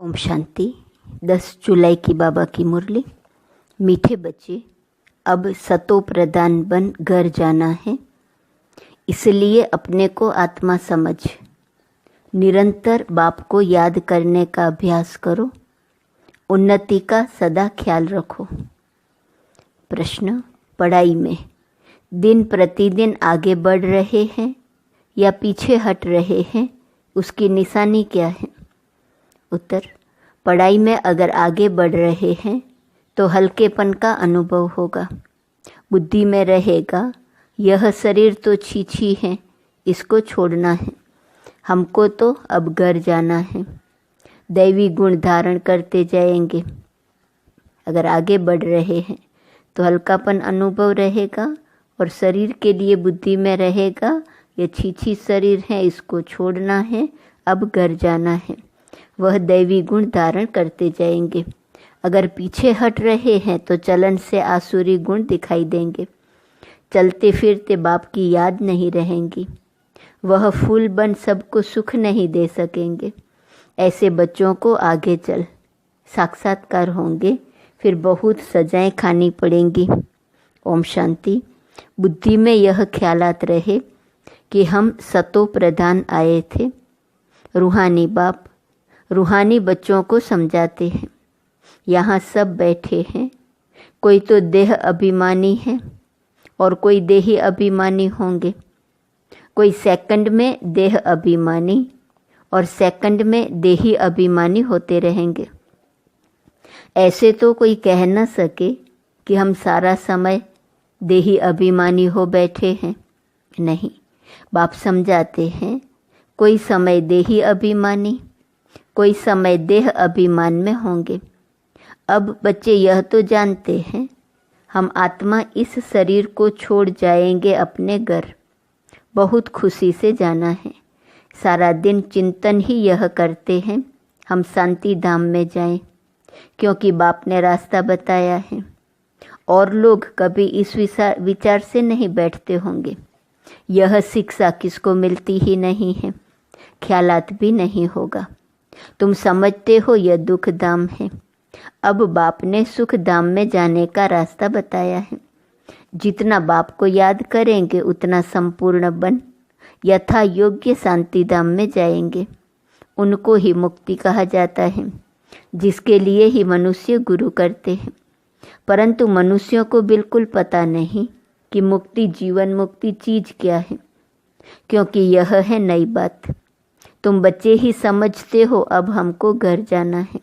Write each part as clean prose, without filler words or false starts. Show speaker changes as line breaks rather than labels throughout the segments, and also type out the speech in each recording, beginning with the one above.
ओम शांति। 10 जुलाई की बाबा की मुरली। मीठे बच्चे, अब सतो प्रधान बन घर जाना है, इसलिए अपने को आत्मा समझ निरंतर बाप को याद करने का अभ्यास करो। उन्नति का सदा ख्याल रखो। प्रश्न, पढ़ाई में दिन प्रतिदिन आगे बढ़ रहे हैं या पीछे हट रहे हैं, उसकी निशानी क्या है? उत्तर, पढ़ाई में अगर आगे बढ़ रहे हैं तो हल्केपन का अनुभव होगा। बुद्धि में रहेगा यह शरीर तो छी है, इसको छोड़ना है, हमको तो अब घर जाना है। दैवी गुण धारण करते जाएंगे। अगर आगे बढ़ रहे हैं तो हल्कापन अनुभव रहेगा और शरीर के लिए बुद्धि में रहेगा ये छी शरीर है, इसको छोड़ना है, अब घर जाना है। वह दैवी गुण धारण करते जाएंगे। अगर पीछे हट रहे हैं तो चलन से आसुरी गुण दिखाई देंगे। चलते फिरते बाप की याद नहीं रहेंगी। वह फूल बन सबको सुख नहीं दे सकेंगे। ऐसे बच्चों को आगे चल साक्षात्कार होंगे, फिर बहुत सजाएं खानी पड़ेंगी। ओम शांति। बुद्धि में यह ख्यालात रहे कि हम सतो प्रधान आए थे। रूहानी बाप रूहानी बच्चों को समझाते हैं। यहाँ सब बैठे हैं, कोई तो देह अभिमानी है और कोई देही अभिमानी होंगे। कोई सेकंड में देह अभिमानी और सेकंड में देही अभिमानी होते रहेंगे। ऐसे तो कोई कह न सके कि हम सारा समय देही अभिमानी हो बैठे हैं। नहीं, बाप समझाते हैं, कोई समय देही अभिमानी, कोई समय देह अभिमान में होंगे। अब बच्चे यह तो जानते हैं हम आत्मा इस शरीर को छोड़ जाएंगे अपने घर। बहुत खुशी से जाना है। सारा दिन चिंतन ही यह करते हैं हम शांति धाम में जाएं, क्योंकि बाप ने रास्ता बताया है। और लोग कभी इस विचार से नहीं बैठते होंगे। यह शिक्षा किसको मिलती ही नहीं है, ख्यालात भी नहीं होगा। तुम समझते हो यह दुख धाम है। अब बाप ने सुख धाम में जाने का रास्ता बताया है। जितना बाप को याद करेंगे उतना संपूर्ण बन यथा योग्य शांति धाम में जाएंगे। उनको ही मुक्ति कहा जाता है, जिसके लिए ही मनुष्य गुरु करते हैं। परंतु मनुष्यों को बिल्कुल पता नहीं कि मुक्ति, जीवन मुक्ति चीज क्या है, क्योंकि यह है नई बात। तुम बच्चे ही समझते हो अब हमको घर जाना है।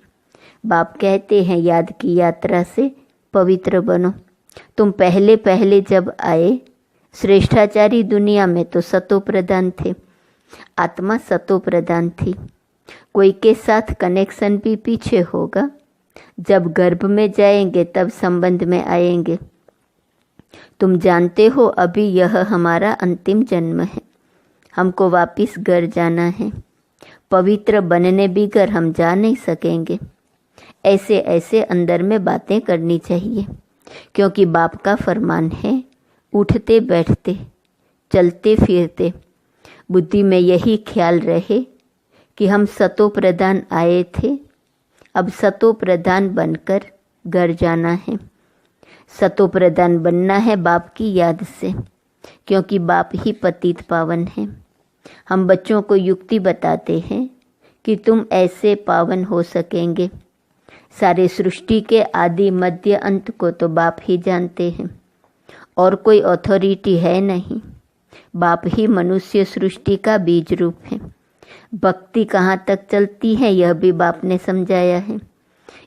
बाप कहते हैं याद की यात्रा से पवित्र बनो। तुम पहले पहले जब आए श्रेष्ठाचारी दुनिया में तो सतो प्रधान थे। आत्मा सतो प्रधान थी। कोई के साथ कनेक्शन भी पीछे होगा। जब गर्भ में जाएंगे तब संबंध में आएंगे। तुम जानते हो अभी यह हमारा अंतिम जन्म है। हमको वापिस घर जाना है। पवित्र बनने भी घर हम जा नहीं सकेंगे। ऐसे ऐसे अंदर में बातें करनी चाहिए, क्योंकि बाप का फरमान है उठते बैठते चलते फिरते बुद्धि में यही ख्याल रहे कि हम सतो प्रधान आए थे, अब सतो प्रधान बनकर घर जाना है। सतो प्रधान बनना है बाप की याद से, क्योंकि बाप ही पतित पावन है। हम बच्चों को युक्ति बताते हैं कि तुम ऐसे पावन हो सकेंगे। सारे सृष्टि के आदि मध्य अंत को तो बाप ही जानते हैं और कोई अथॉरिटी है नहीं। बाप ही मनुष्य सृष्टि का बीज रूप है। भक्ति कहाँ तक चलती है यह भी बाप ने समझाया है।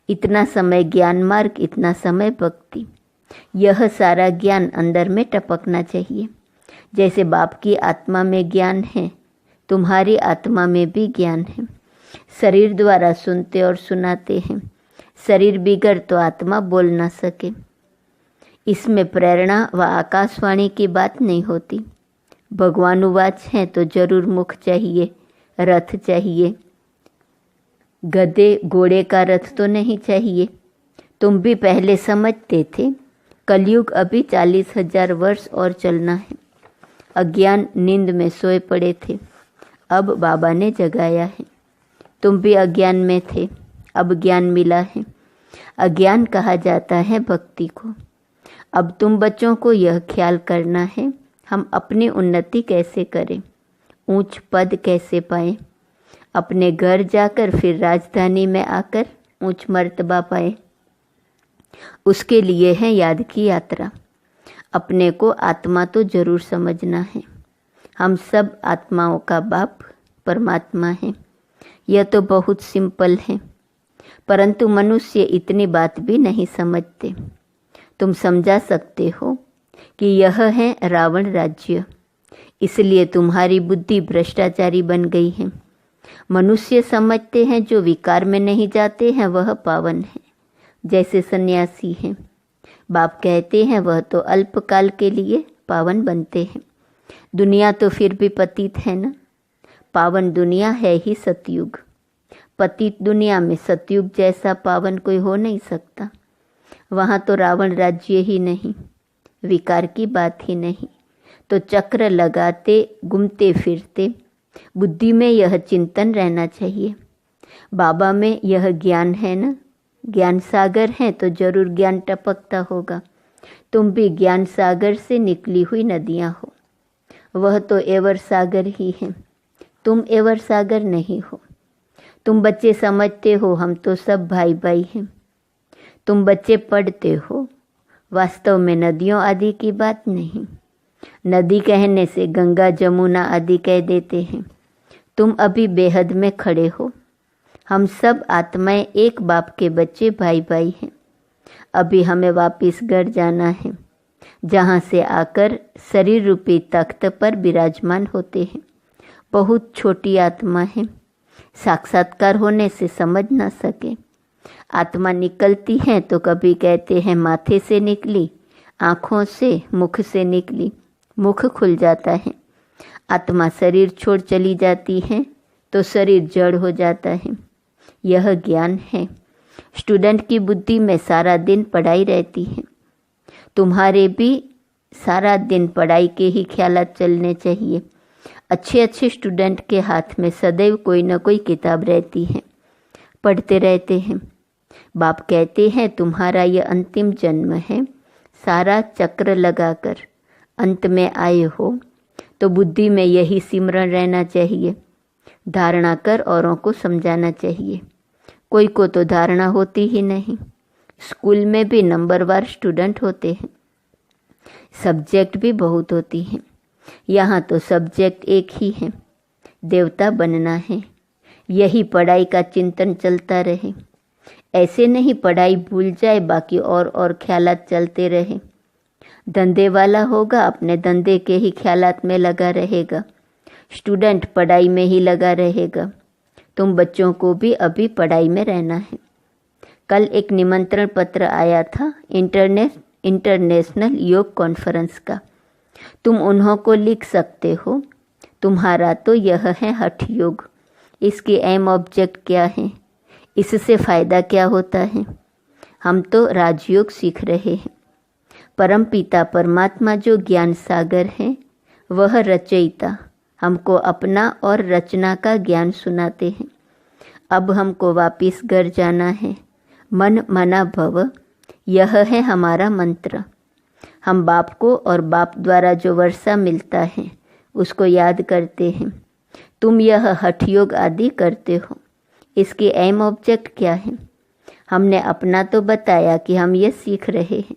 इतना समय ज्ञान मार्ग, इतना समय भक्ति। यह सारा ज्ञान अंदर में टपकना चाहिए। जैसे बाप की आत्मा में ज्ञान है, तुम्हारी आत्मा में भी ज्ञान है। शरीर द्वारा सुनते और सुनाते हैं। शरीर बिगड़ तो आत्मा बोल ना सके। इसमें प्रेरणा व आकाशवाणी की बात नहीं होती। भगवानुवाच है तो जरूर मुख चाहिए, रथ चाहिए। गधे घोड़े का रथ तो नहीं चाहिए। तुम भी पहले समझते थे कलयुग अभी 40,000 वर्ष और चलना है। अज्ञान नींद में सोए पड़े थे, अब बाबा ने जगाया है। तुम भी अज्ञान में थे, अब ज्ञान मिला है। अज्ञान कहा जाता है भक्ति को। अब तुम बच्चों को यह ख्याल करना है, हम अपनी उन्नति कैसे करें, ऊंच पद कैसे पाएं, अपने घर जाकर फिर राजधानी में आकर ऊंच मर्तबा पाए। उसके लिए है याद की यात्रा। अपने को आत्मा तो जरूर समझना है। हम सब आत्माओं का बाप परमात्मा है। यह तो बहुत सिंपल है, परंतु मनुष्य इतनी बात भी नहीं समझते। तुम समझा सकते हो कि यह है रावण राज्य, इसलिए तुम्हारी बुद्धि भ्रष्टाचारी बन गई है। मनुष्य समझते हैं जो विकार में नहीं जाते हैं वह पावन है, जैसे सन्यासी हैं। बाप कहते हैं वह तो अल्पकाल के लिए पावन बनते हैं। दुनिया तो फिर भी पतित है ना। पावन दुनिया है ही सतयुग। पतित दुनिया में सतयुग जैसा पावन कोई हो नहीं सकता। वहाँ तो रावण राज्य ही नहीं, विकार की बात ही नहीं। तो चक्र लगाते घूमते फिरते बुद्धि में यह चिंतन रहना चाहिए। बाबा में यह ज्ञान है ना, ज्ञान सागर है तो जरूर ज्ञान टपकता होगा। तुम भी ज्ञान सागर से निकली हुई नदियाँ हो। वह तो एवर सागर ही है, तुम एवर सागर नहीं हो। तुम बच्चे समझते हो हम तो सब भाई भाई हैं। तुम बच्चे पढ़ते हो, वास्तव में नदियों आदि की बात नहीं। नदी कहने से गंगा जमुना आदि कह देते हैं। तुम अभी बेहद में खड़े हो। हम सब आत्माएं एक बाप के बच्चे भाई भाई हैं। अभी हमें वापिस घर जाना है, जहाँ से आकर शरीर रूपी तख्त पर विराजमान होते हैं। बहुत छोटी आत्मा है, साक्षात्कार होने से समझ ना सके। आत्मा निकलती है तो कभी कहते हैं माथे से निकली, आँखों से मुख से निकली, मुख खुल जाता है। आत्मा शरीर छोड़ चली जाती है तो शरीर जड़ हो जाता है। यह ज्ञान है। स्टूडेंट की बुद्धि में सारा दिन पढ़ाई रहती है। तुम्हारे भी सारा दिन पढ़ाई के ही ख्यालात चलने चाहिए। अच्छे अच्छे स्टूडेंट के हाथ में सदैव कोई न कोई किताब रहती है, पढ़ते रहते हैं। बाप कहते हैं तुम्हारा यह अंतिम जन्म है। सारा चक्र लगाकर अंत में आए हो तो बुद्धि में यही सिमरण रहना चाहिए। धारणा कर औरों को समझाना चाहिए। कोई को तो धारणा होती ही नहीं। स्कूल में भी नंबरवार स्टूडेंट होते हैं, सब्जेक्ट भी बहुत होती हैं। यहाँ तो सब्जेक्ट एक ही है, देवता बनना है। यही पढ़ाई का चिंतन चलता रहे। ऐसे नहीं पढ़ाई भूल जाए, बाकी और ख्यालात चलते रहे। धंधे वाला होगा, अपने धंधे के ही ख्यालात में लगा रहेगा। स्टूडेंट पढ़ाई में ही लगा रहेगा। तुम बच्चों को भी अभी पढ़ाई में रहना है। कल एक निमंत्रण पत्र आया था इंटरनेशनल योग कॉन्फ्रेंस का। तुम उन्हों को लिख सकते हो। तुम्हारा तो यह है हठ योग। इसकी एम ऑब्जेक्ट क्या है, इससे फ़ायदा क्या होता है? हम तो राजयोग सीख रहे हैं। परम पिता परमात्मा जो ज्ञान सागर है, वह रचयिता हमको अपना और रचना का ज्ञान सुनाते हैं। अब हमको वापिस घर जाना है। मन मना भव, यह है हमारा मंत्र। हम बाप को और बाप द्वारा जो वर्षा मिलता है उसको याद करते हैं। तुम यह हठ योग आदि करते हो, इसकी एम ऑब्जेक्ट क्या है? हमने अपना तो बताया कि हम ये सीख रहे हैं।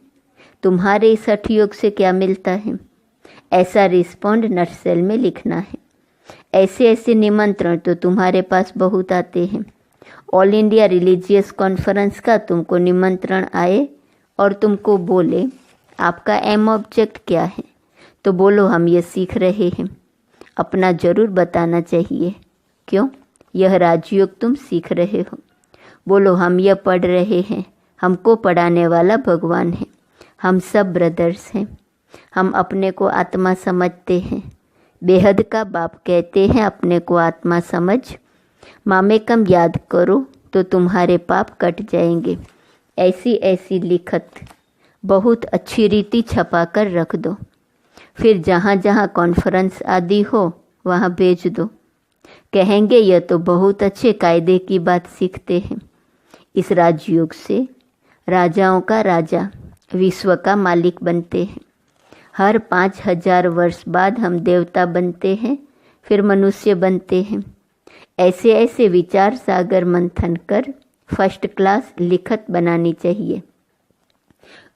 तुम्हारे इस हठ योग से क्या मिलता है, ऐसा रिस्पॉन्ड नटसेल में लिखना है। ऐसे ऐसे निमंत्रण तो तुम्हारे पास बहुत आते हैं। ऑल इंडिया रिलीजियस कॉन्फ्रेंस का तुमको निमंत्रण आए और तुमको बोले आपका एम ऑब्जेक्ट क्या है, तो बोलो हम ये सीख रहे हैं। अपना जरूर बताना चाहिए। क्यों? यह राजयोग तुम सीख रहे हो। बोलो हम यह पढ़ रहे हैं, हमको पढ़ाने वाला भगवान है। हम सब ब्रदर्स हैं। हम अपने को आत्मा समझते हैं। बेहद का बाप कहते हैं अपने को आत्मा समझ, मामेकम याद करो तो तुम्हारे पाप कट जाएंगे। ऐसी ऐसी लिखत बहुत अच्छी रीति छपा कर रख दो। फिर जहाँ जहाँ कॉन्फ्रेंस आदि हो वहाँ भेज दो। कहेंगे यह तो बहुत अच्छे कायदे की बात सीखते हैं। इस राजयोग से राजाओं का राजा, विश्व का मालिक बनते हैं। हर 5000 वर्ष बाद हम देवता बनते हैं, फिर मनुष्य बनते हैं। ऐसे ऐसे विचार सागर मंथन कर फर्स्ट क्लास लिखत बनानी चाहिए।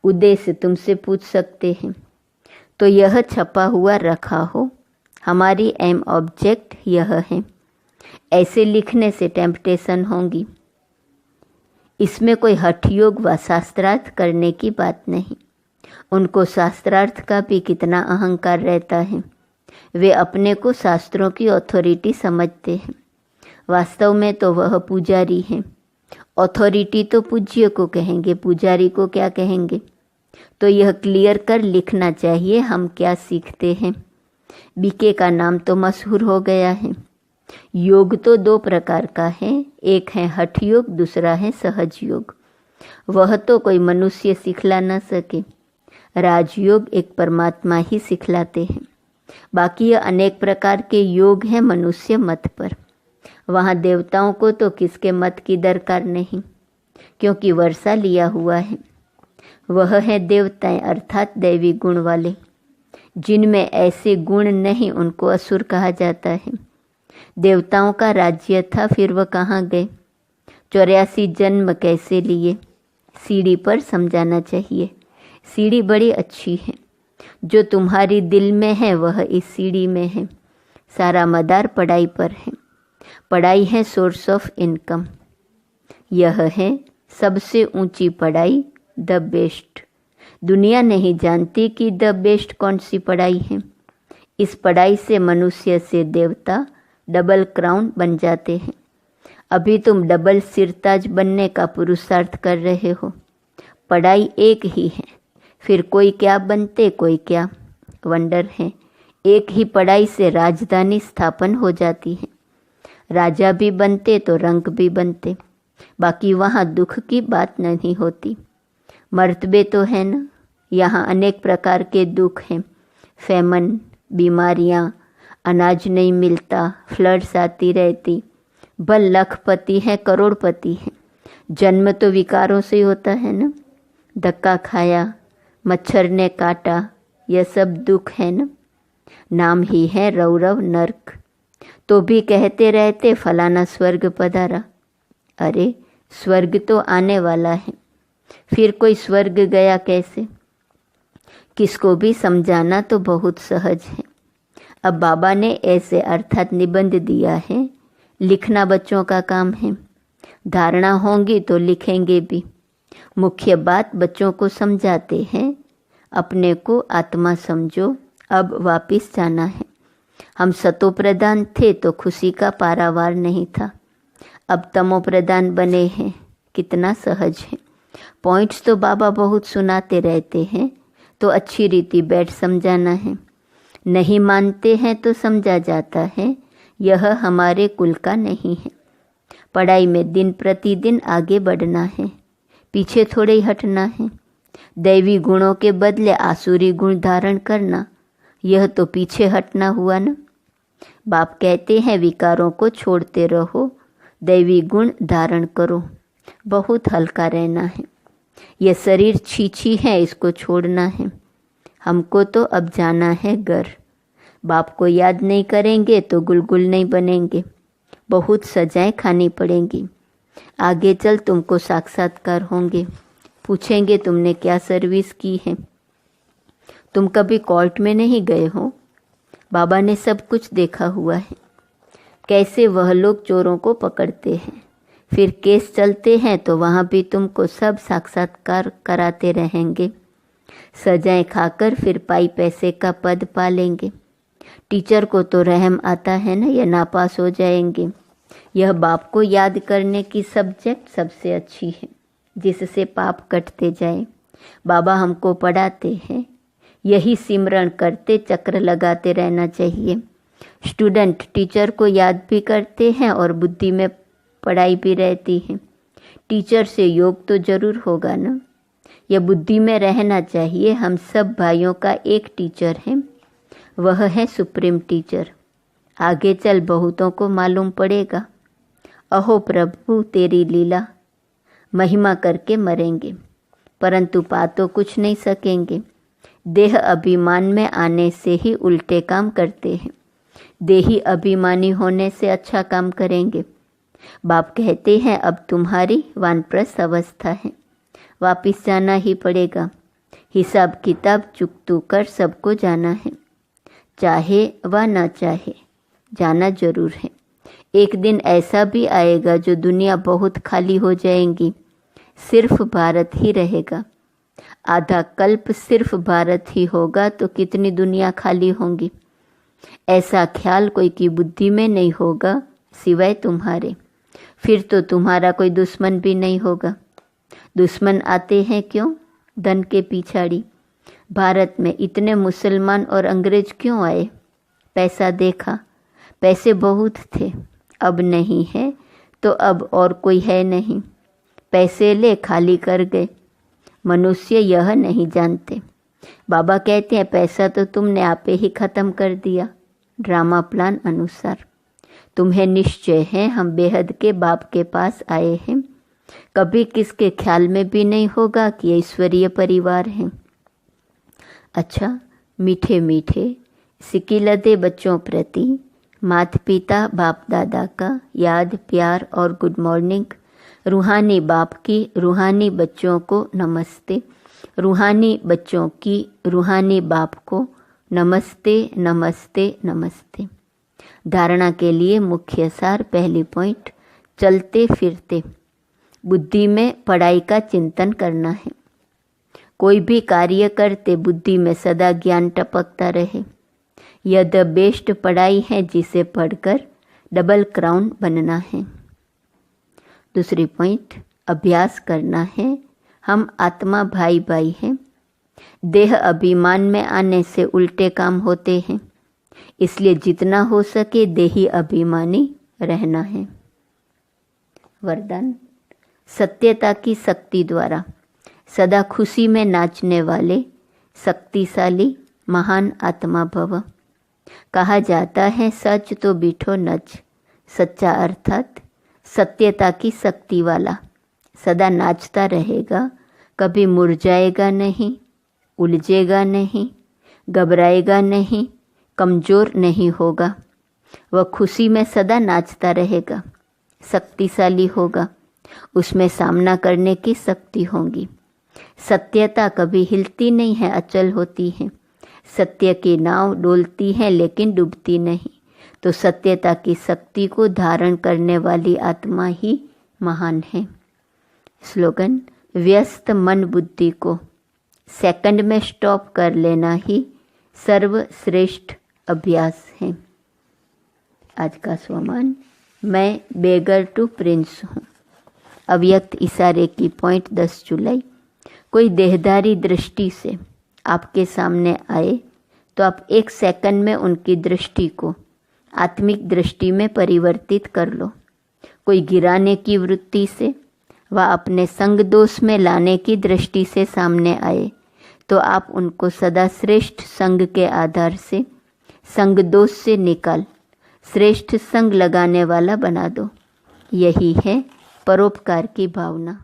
उद्देश्य तुमसे पूछ सकते हैं तो यह छपा हुआ रखा हो। हमारी एम ऑब्जेक्ट यह है। ऐसे लिखने से टेम्पटेशन होंगी। इसमें कोई हठ योग व शास्त्रार्थ करने की बात नहीं। उनको शास्त्रार्थ का भी कितना अहंकार रहता है। वे अपने को शास्त्रों की अथॉरिटी समझते हैं। वास्तव में तो वह पुजारी हैं। अथॉरिटी तो पूज्य को कहेंगे, पुजारी को क्या कहेंगे। तो यह क्लियर कर लिखना चाहिए हम क्या सीखते हैं। बीके का नाम तो मशहूर हो गया है। योग तो 2 प्रकार का है, एक है हठ योग, दूसरा है सहज योग। वह तो कोई मनुष्य सिखला न सके। राजयोग एक परमात्मा ही सिखलाते हैं। बाकी यह अनेक प्रकार के योग हैं मनुष्य मत पर। वहाँ देवताओं को तो किसके मत की दरकार नहीं, क्योंकि वर्षा लिया हुआ है। वह है देवताएं अर्थात दैवी गुण वाले। जिनमें ऐसे गुण नहीं उनको असुर कहा जाता है। देवताओं का राज्य था, फिर वह कहाँ गए? 84 जन्म कैसे लिए? सीढ़ी पर समझाना चाहिए। सीढ़ी बड़ी अच्छी है। जो तुम्हारी दिल में है वह इस सीढ़ी में है। सारा मदार पढ़ाई पर है। पढ़ाई है सोर्स ऑफ इनकम। यह है सबसे ऊंची पढ़ाई, द बेस्ट। दुनिया नहीं जानती कि द बेस्ट कौन सी पढ़ाई है। इस पढ़ाई से मनुष्य से देवता डबल क्राउन बन जाते हैं। अभी तुम डबल सिरताज बनने का पुरुषार्थ कर रहे हो। पढ़ाई एक ही है, फिर कोई क्या बनते कोई क्या। वंडर है, एक ही पढ़ाई से राजधानी स्थापन हो जाती है। राजा भी बनते तो रंक भी बनते। बाकी वहाँ दुख की बात नहीं होती। मर्तबे तो है ना। यहाँ अनेक प्रकार के दुख हैं। फेमन, बीमारियाँ, अनाज नहीं मिलता, फ्लड्स आती रहती। भल लखपति है, करोड़पति है। जन्म तो विकारों से होता है ना। धक्का खाया, मच्छर ने काटा, यह सब दुख है ना। नाम ही है रौरव नर्क। तो भी कहते रहते फलाना स्वर्ग पधारा। अरे स्वर्ग तो आने वाला है, फिर कोई स्वर्ग गया कैसे? किसको भी समझाना तो बहुत सहज है। अब बाबा ने ऐसे अर्थात निबंध दिया है। लिखना बच्चों का काम है। धारणा होंगी तो लिखेंगे भी। मुख्य बात बच्चों को समझाते हैं। अपने को आत्मा समझो, अब वापिस जाना है। हम सतो प्रधान थे तो खुशी का पारावार नहीं था। अब तमो प्रधान बने हैं, कितना सहज है। पॉइंट्स तो बाबा बहुत सुनाते रहते हैं, तो अच्छी रीति बैठ समझाना है। नहीं मानते हैं तो समझा जाता है, यह हमारे कुल का नहीं है। पढ़ाई में दिन प्रतिदिन आगे बढ़ना है, पीछे थोड़े ही हटना है। दैवी गुणों के बदले आसुरी गुण धारण करना, यह तो पीछे हटना हुआ ना। बाप कहते हैं विकारों को छोड़ते रहो, दैवी गुण धारण करो। बहुत हल्का रहना है। यह शरीर छीछी है, इसको छोड़ना है। हमको तो अब जाना है घर। बाप को याद नहीं करेंगे तो गुलगुल नहीं बनेंगे। बहुत सजाएं खानी पड़ेंगी। आगे चल तुमको साक्षात्कार होंगे, पूछेंगे तुमने क्या सर्विस की है। तुम कभी कोर्ट में नहीं गए हो? बाबा ने सब कुछ देखा हुआ है। कैसे वह लोग चोरों को पकड़ते हैं, फिर केस चलते हैं तो वहाँ भी तुमको सब साक्षात्कार कराते रहेंगे। सजाएं खाकर फिर पाई पैसे का पद पा लेंगे। टीचर को तो रहम आता है ना, यह नापास हो जाएंगे। यह बाप को याद करने की सब्जेक्ट सबसे अच्छी है, जिससे पाप कटते जाए। बाबा हमको पढ़ाते हैं, यही सिमरण करते चक्र लगाते रहना चाहिए। स्टूडेंट टीचर को याद भी करते हैं और बुद्धि में पढ़ाई भी रहती है। टीचर से योग तो जरूर होगा ना, यह बुद्धि में रहना चाहिए। हम सब भाइयों का एक टीचर है, वह है सुप्रीम टीचर। आगे चल बहुतों को मालूम पड़ेगा। अहो प्रभु तेरी लीला, महिमा करके मरेंगे, परंतु पा तो कुछ नहीं सकेंगे। देह अभिमान में आने से ही उल्टे काम करते हैं। देही अभिमानी होने से अच्छा काम करेंगे। बाप कहते हैं अब तुम्हारी वानप्रस्थ अवस्था है, वापिस जाना ही पड़ेगा। हिसाब किताब चुकतू कर सबको जाना है, चाहे व न चाहे जाना जरूर है। एक दिन ऐसा भी आएगा जो दुनिया बहुत खाली हो जाएंगी, सिर्फ भारत ही रहेगा। आधा कल्प सिर्फ भारत ही होगा तो कितनी दुनिया खाली होंगी। ऐसा ख्याल कोई की बुद्धि में नहीं होगा सिवाय तुम्हारे। फिर तो तुम्हारा कोई दुश्मन भी नहीं होगा। दुश्मन आते हैं क्यों? धन के पिछाड़ी। भारत में इतने मुसलमान और अंग्रेज क्यों आए? पैसा देखा, पैसे बहुत थे, अब नहीं है तो अब और कोई है नहीं। पैसे ले खाली कर गए। मनुष्य यह नहीं जानते। बाबा कहते हैं पैसा तो तुमने आपे ही खत्म कर दिया, ड्रामा प्लान अनुसार। तुम्हें निश्चय है हम बेहद के बाप के पास आए हैं। कभी किसके ख्याल में भी नहीं होगा कि ईश्वरीय परिवार है। अच्छा, मीठे मीठे सिकिलदे बच्चों प्रति माता पिता बाप दादा का याद प्यार और गुड मॉर्निंग। रूहानी बाप की रूहानी बच्चों को नमस्ते। रूहानी बच्चों की रूहानी बाप को नमस्ते नमस्ते नमस्ते। धारणा के लिए मुख्य सार। पहली पॉइंट, चलते फिरते बुद्धि में पढ़ाई का चिंतन करना है। कोई भी कार्य करते बुद्धि में सदा ज्ञान टपकता रहे। यह द बेस्ट पढ़ाई है जिसे पढ़कर डबल क्राउन बनना है। दूसरी पॉइंट, अभ्यास करना है। हम आत्मा भाई भाई हैं। देह अभिमान में आने से उल्टे काम होते हैं, इसलिए जितना हो सके देही अभिमानी रहना है। वरदान, सत्यता की शक्ति द्वारा सदा खुशी में नाचने वाले शक्तिशाली महान आत्मा भव। कहा जाता है सच तो बिठो नच। सच्चा अर्थात सत्यता की शक्ति वाला सदा नाचता रहेगा, कभी मुरझाएगा नहीं, उलझेगा नहीं, घबराएगा नहीं, कमज़ोर नहीं होगा। वह खुशी में सदा नाचता रहेगा, शक्तिशाली होगा, उसमें सामना करने की शक्ति होगी। सत्यता कभी हिलती नहीं है, अचल होती है। सत्य की नाव डोलती है लेकिन डूबती नहीं। तो सत्यता की शक्ति को धारण करने वाली आत्मा ही महान है। स्लोगन, व्यस्त मन बुद्धि को सेकंड में स्टॉप कर लेना ही सर्वश्रेष्ठ अभ्यास है। आज का स्वमान, मैं बेगर टू प्रिंस हूँ। अव्यक्त इशारे की पॉइंट 10 जुलाई। कोई देहधारी दृष्टि से आपके सामने आए तो आप 1 सेकंड में उनकी दृष्टि को आत्मिक दृष्टि में परिवर्तित कर लो। कोई गिराने की वृत्ति से व अपने संग दोष में लाने की दृष्टि से सामने आए तो आप उनको सदा श्रेष्ठ संग के आधार से संग दोष से निकाल श्रेष्ठ संग लगाने वाला बना दो। यही है परोपकार की भावना।